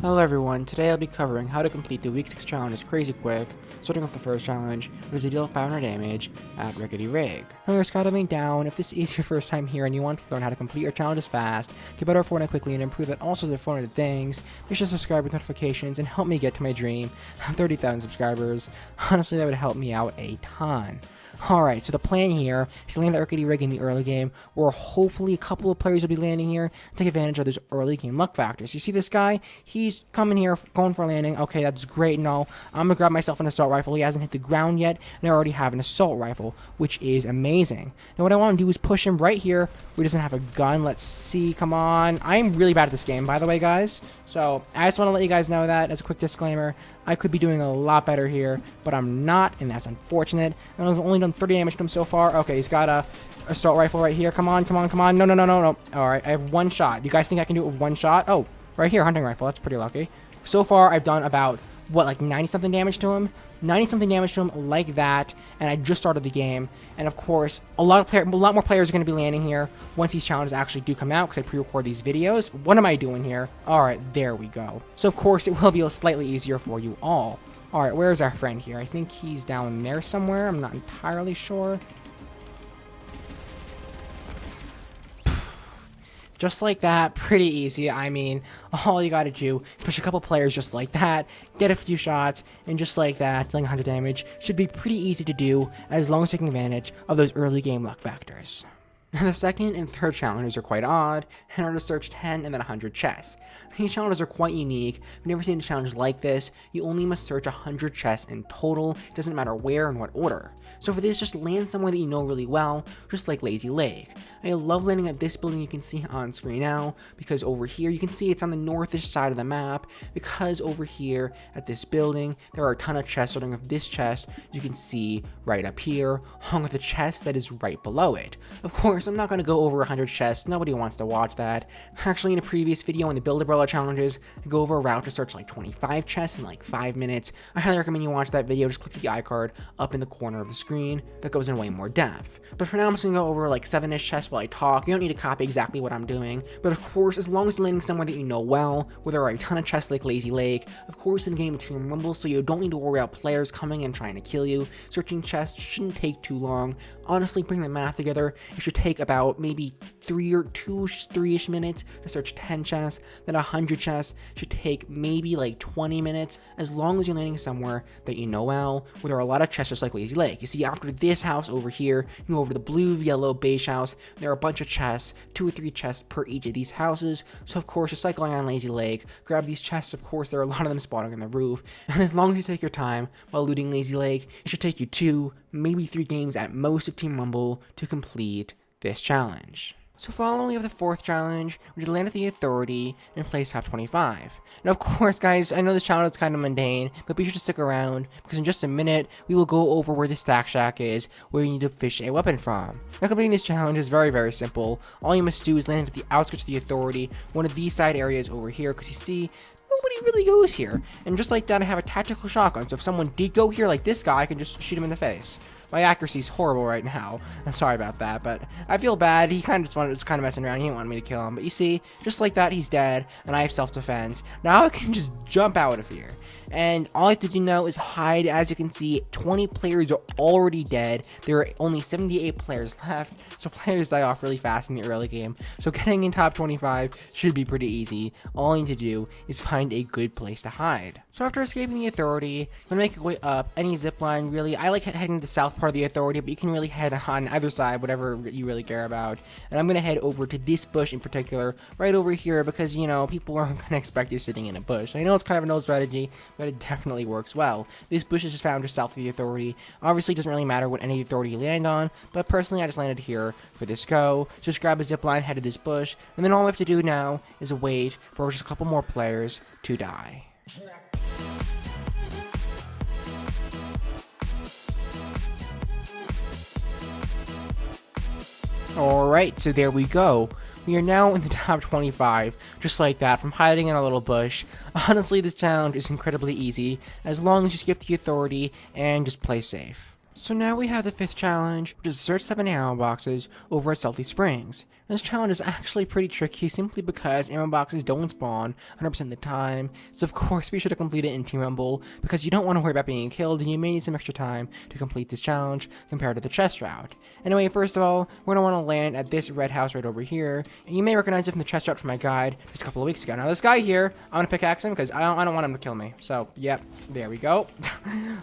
Hello everyone, today I'll be covering how to complete the week 6 challenge crazy quick, starting with the first challenge, which is to deal 500 damage at Rickety Rig. Now you're skydiving down. If this is your first time here and you want to learn how to complete your challenges fast, get better at Fortnite quickly and improve at all sorts of Fortnite things, be sure to subscribe with notifications and help me get to my dream of 30,000 subscribers. Honestly, that would help me out a ton. Alright, so the plan here is to land at Rickety Rig in the early game, where hopefully a couple of players will be landing here to take advantage of those early game luck factors. You see this guy? He's coming here, going for a landing. Okay, that's great and all. I'm going to grab myself an assault rifle. He hasn't hit the ground yet, and I already have an assault rifle, which is amazing. Now what I want to do is push him right here where he doesn't have a gun. Let's see, come on. I'm really bad at this game, by the way, guys. So I just want to let you guys know that as a quick disclaimer. I could be doing a lot better here, but I'm not, and that's unfortunate. And I've only done 30 damage to him so far. Okay, he's got a assault rifle right here. Come on, come on, come on. No, no, no, no, no. Alright, I have one shot. You guys think I can do it with one shot? Oh, right here, hunting rifle. That's pretty lucky. So far, I've done about, what, like 90-something damage to him? 90-something damage to him like that, and I just started the game. And of course, a lot more players are going to be landing here once these challenges actually do come out, because I pre-record these videos. What am I doing here? Alright, there we go. So of course, it will be slightly easier for you all. Alright, where's our friend here? I think he's down there somewhere. I'm not entirely sure. Just like that, pretty easy. I mean, all you gotta do is push a couple players just like that, get a few shots, and just like that, dealing 100 damage should be pretty easy to do as long as taking advantage of those early game luck factors. Now the second and third challenges are quite odd, and are to search 10 and then 100 chests. These challenges are quite unique. If you've never seen a challenge like this, you only must search 100 chests in total. It doesn't matter where and what order. So for this, just land somewhere that you know really well, just like Lazy Lake. I love landing at this building you can see on screen now, because over here you can see it's on the northish side of the map, because over here at this building there are a ton of chests. Starting with this chest you can see right up here, along with the chest that is right below it. Of course, I'm not going to go over 100 chests, nobody wants to watch that. Actually, in a previous video on the Build Umbrella challenges, I go over a route to search like 25 chests in like 5 minutes. I highly recommend you watch that video. Just click the iCard up in the corner of the screen. That goes in way more depth. But for now, I'm just going to go over like 7-ish chests while I talk. You don't need to copy exactly what I'm doing, but of course, as long as you're landing somewhere that you know well, where there are a ton of chests like Lazy Lake, of course in game Team Rumble, so you don't need to worry about players coming and trying to kill you. Searching chests shouldn't take too long. Honestly, bring the math together, it should take about maybe 3-ish minutes to search 10 chests. Then 100 chests should take maybe like 20 minutes, as long as you're landing somewhere that you know well, where there are a lot of chests just like Lazy Lake. You see, after this house over here, you go over the blue, yellow, beige house, there are a bunch of chests, 2 or 3 chests per each of these houses. So of course, just like going on Lazy Lake, grab these chests. Of course, there are a lot of them spawning on the roof, and as long as you take your time while looting Lazy Lake, it should take you 2, maybe 3 games at most of Team Rumble to complete this challenge. So following, we have the fourth challenge, which is land at the Authority and place top 25. Now of course guys, I know this challenge is kind of mundane, but be sure to stick around, because in just a minute, we will go over where the stack shack is, where you need to fish a weapon from. Now completing this challenge is very, very simple. All you must do is land at the outskirts of the Authority, one of these side areas over here, because you see, nobody really goes here. And just like that, I have a tactical shotgun, so if someone did go here like this guy, I can just shoot him in the face. My accuracy is horrible right now. I'm sorry about that, but I feel bad. He kind of just was kind of messing around. He didn't want me to kill him. But you see, just like that, he's dead, and I have self-defense. Now I can just jump out of here. And all I have to do now is hide. As you can see, 20 players are already dead. There are only 78 players left, so players die off really fast in the early game. So getting in top 25 should be pretty easy. All you need to do is find a good place to hide. So after escaping the Authority, I'm gonna make your way up any zipline. Really, I like heading to the south part of the Authority, but you can really head on either side, whatever you really care about. And I'm gonna head over to this bush in particular, right over here, because you know people aren't gonna expect you sitting in a bush. I know it's kind of an old strategy, but it definitely works well. This bush is just found just south of the Authority. Obviously, it doesn't really matter what any Authority you land on, but personally, I just landed here for this go. Just grab a zipline, head to this bush, and then all we have to do now is wait for just a couple more players to die. Alright, so there we go. We are now in the top 25, just like that, from hiding in a little bush. Honestly, this challenge is incredibly easy, as long as you skip the Authority and just play safe. So now we have the fifth challenge, which is search 7 ammo boxes over at Salty Springs. This challenge is actually pretty tricky simply because ammo boxes don't spawn 100% of the time, so of course be sure to complete it in Team Rumble because you don't want to worry about being killed and you may need some extra time to complete this challenge compared to the chest route. Anyway, first of all, we're going to want to land at this red house right over here, and you may recognize it from the chest route from my guide just a couple of weeks ago. Now this guy here, I'm going to pickaxe him because I don't want him to kill me, so yep, there we go.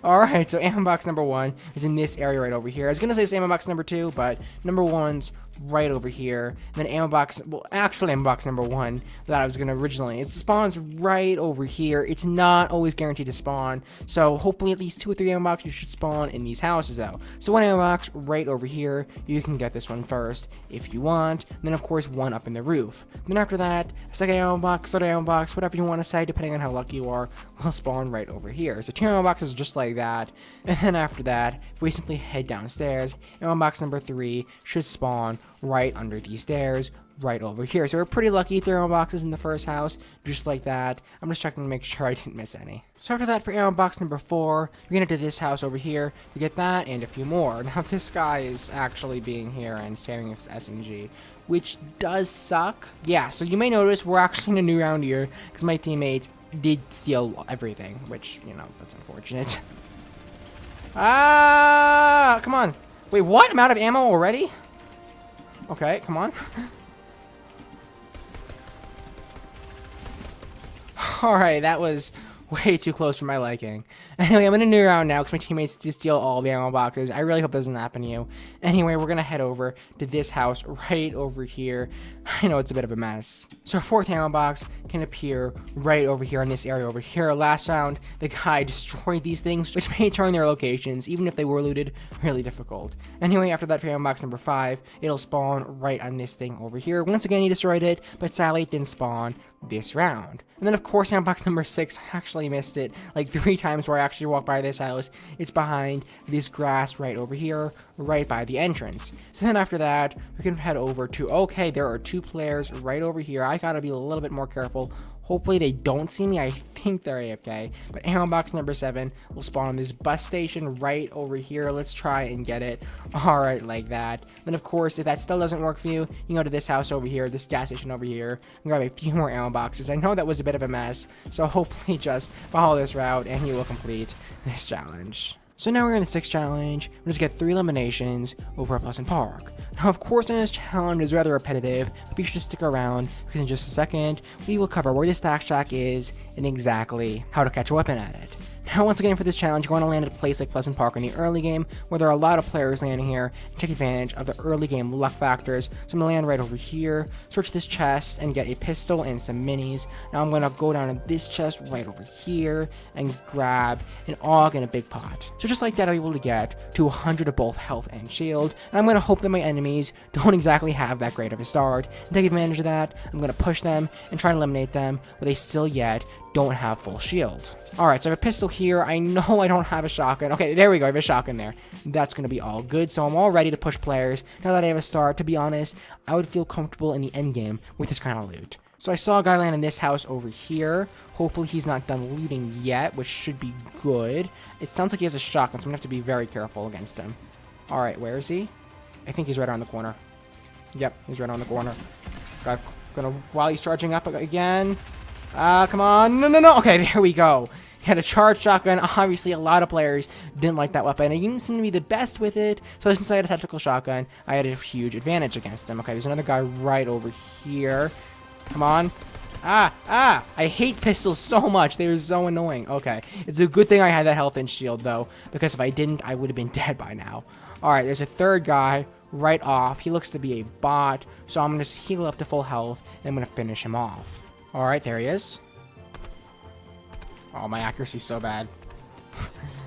Alright, so ammo box number 1 is in this area right over here. I was going to say it's ammo box number 2, but number 1's right over here, and then ammo box, well, actually ammo box number 1 that I was gonna originally, it spawns right over here. It's not always guaranteed to spawn, so hopefully at least 2 or 3 ammo boxes should spawn in these houses though. So 1 ammo box right over here, you can get this one first if you want, and then of course 1 up in the roof. Then after that, a 2nd ammo box, 3rd ammo box, whatever you want to say depending on how lucky you are, will spawn right over here. So 2 ammo boxes just like that, and then after that, if we simply head downstairs, ammo box number 3 should spawn right under these stairs, right over here. So we're pretty lucky, 3 ammo boxes in the first house, just like that. I'm just checking to make sure I didn't miss any. So after that, for ammo box number 4, you're gonna do this house over here to get that and a few more. Now this guy is actually being here and staring at his SMG, which does suck. Yeah, so you may notice we're actually in a new round here because my teammates did steal everything, which, you know, that's unfortunate. Ah, come on. Wait, what? I'm out of ammo already? Okay, come on. Alright, that was way too close for my liking. Anyway, I'm in a new round now because my teammates did steal all the ammo boxes. I really hope that doesn't happen to you. Anyway, we're going to head over to this house right over here. I know it's a bit of a mess. So our 4th ammo box can appear right over here in this area over here. Last round, the guy destroyed these things, which made turn their locations, even if they were looted, really difficult. Anyway, after that, for ammo box number 5, it'll spawn right on this thing over here. Once again, he destroyed it, but sadly it didn't spawn this round. And then of course ammo box number 6, I actually missed it like 3 times where I actually walked by this house. It's behind this grass right over here, right by the entrance. So then after that, we can head over to, okay, there are 2 players right over here. I gotta be a little bit more careful. Hopefully they don't see me. I think they're AFK. But ammo box number 7 will spawn on this bus station right over here. Let's try and get it. Alright, like that. Then of course, if that still doesn't work for you, you can go to this house over here, this gas station over here, and grab a few more ammo boxes. I know that was a bit of a mess, so hopefully just follow this route and you will complete this challenge. So now we're in the 6th challenge. We're just get 3 eliminations over at Pleasant Park. Now, of course, this challenge is rather repetitive, but be sure to stick around because in just a second, we will cover where the stack shack is and exactly how to catch a weapon at it. Now, once again, for this challenge, you're going to land at a place like Pleasant Park in the early game, where there are a lot of players landing here and take advantage of the early game luck factors. So I'm going to land right over here, search this chest, and get a pistol and some minis. Now I'm going to go down to this chest right over here and grab an AUG and a big pot. So just like that, I'm able to get to 100 of both health and shield. And I'm going to hope that my enemies don't exactly have that great of a start. And take advantage of that, I'm going to push them and try and eliminate them, but they still yet don't have full shield. Alright, so I have a pistol here. I know I don't have a shotgun. Okay, there we go. I have a shotgun there. That's going to be all good. So I'm all ready to push players. Now that I have a start, to be honest, I would feel comfortable in the end game with this kind of loot. So I saw a guy land in this house over here. Hopefully he's not done looting yet, which should be good. It sounds like he has a shotgun, so I'm going to have to be very careful against him. Alright, where is he? I think he's right around the corner. Yep, he's right around the corner. While he's charging up again. Come on. No. Okay, there we go. He had a charged shotgun. Obviously, a lot of players didn't like that weapon. He didn't seem to be the best with it. So since I had a tactical shotgun, I had a huge advantage against him. Okay, there's another guy right over here. Come on. I hate pistols so much. They are so annoying. Okay, it's a good thing I had that health and shield, though, because if I didn't, I would have been dead by now. Alright, there's a 3rd guy right off. He looks to be a bot, so I'm going to heal up to full health, and I'm going to finish him off. Alright, there he is. Oh, my accuracy's so bad.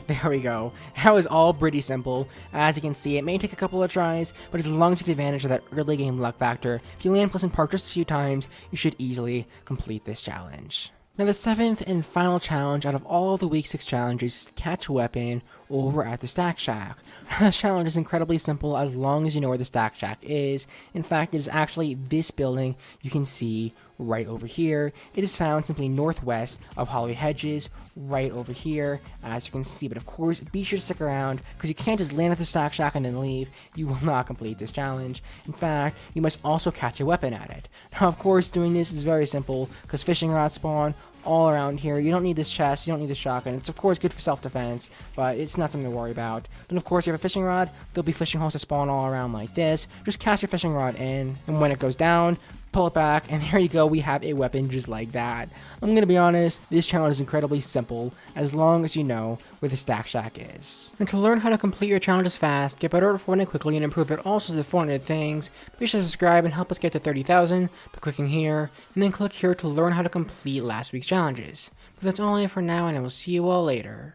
There we go. That was all pretty simple. As you can see, it may take a couple of tries, but as long as you take advantage of that early game luck factor, if you land Pleasant Park just a few times, you should easily complete this challenge. Now the 7th and final challenge out of all the week 6 challenges is to catch a weapon over at the Stack Shack. This challenge is incredibly simple as long as you know where the Stack Shack is. In fact, it is actually this building you can see right over here. It is found simply northwest of Holly Hedges, right over here, as you can see. But of course, be sure to stick around, because you can't just land at the Stack Shack and then leave. You will not complete this challenge. In fact, you must also catch a weapon at it. Now, of course, doing this is very simple, because fishing rods spawn all around here. You don't need this chest, you don't need this shotgun. It's of course good for self-defense, but it's not something to worry about. Then of course you have a fishing rod, there'll be fishing holes that spawn all around like this. Just cast your fishing rod in, and when it goes down, pull it back, and there you go, we have a weapon just like that. I'm gonna be honest, this challenge is incredibly simple, as long as you know where the Stack Shack is. And to learn how to complete your challenges fast, get better at Fortnite quickly, and improve at all sorts of Fortnite things, be sure to subscribe and help us get to 30,000 by clicking here, and then click here to learn how to complete last week's challenges. But that's all I have for now, and I will see you all later.